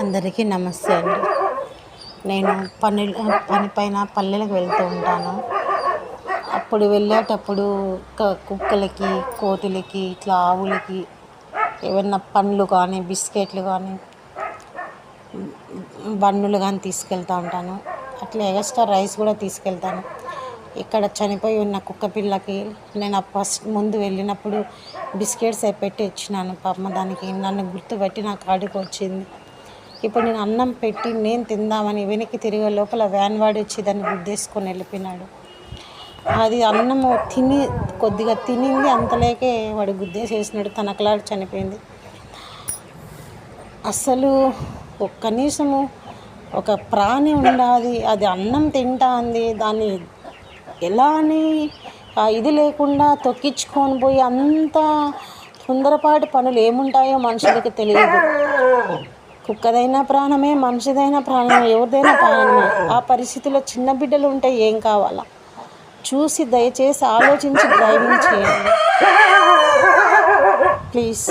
అందరికీ నమస్తే అండి. నేను పని పైన పల్లెలకు వెళ్తూ ఉంటాను. అప్పుడు వెళ్ళేటప్పుడు కుక్కలకి, కోతులకి, ఇట్లా ఆవులకి ఏమన్నా పండ్లు కానీ, బిస్కెట్లు కానీ, బన్నులు కానీ తీసుకెళ్తూ ఉంటాను. అట్లా ఎక్స్ట్రా రైస్ కూడా తీసుకెళ్తాను. ఇక్కడ చనిపోయి ఉన్న కుక్క పిల్లకి నేను ఫస్ట్ ముందు వెళ్ళినప్పుడు బిస్కెట్స్ అవి పెట్టి ఇచ్చినాను. పాపం దానికి నన్ను గుర్తుపెట్టి నా కాడికి వచ్చింది. ఇప్పుడు నేను అన్నం పెట్టి నేను తిందామని వెనక్కి తిరిగే లోపల వ్యాన్ వాడి వచ్చి దాన్ని గుద్దేసుకొని వెళ్ళిపోయినాడు. అది అన్నము కొద్దిగా తినింది, అంతలేకే వాడు గుద్దేసేసినాడు, తనకలాడి చనిపోయింది. అసలు కనీసము ఒక ప్రాణి ఉండాలి, అది అన్నం తింటా అంది, దాన్ని ఎలా అని ఇది లేకుండా తొక్కించుకొని పోయి అంత తొందరపాటు పనులు ఏముంటాయో మనుషులకి తెలియదు. కుక్కదైనా ప్రాణమే, మనిషిదైనా ప్రాణమే, ఎవరిదైనా ప్రాణమే. ఆ పరిస్థితిలో చిన్న బిడ్డలు ఉంటే ఏం కావాలా? చూసి దయచేసి ఆలోచించి డ్రైవింగ్ చేయండి ప్లీజ్.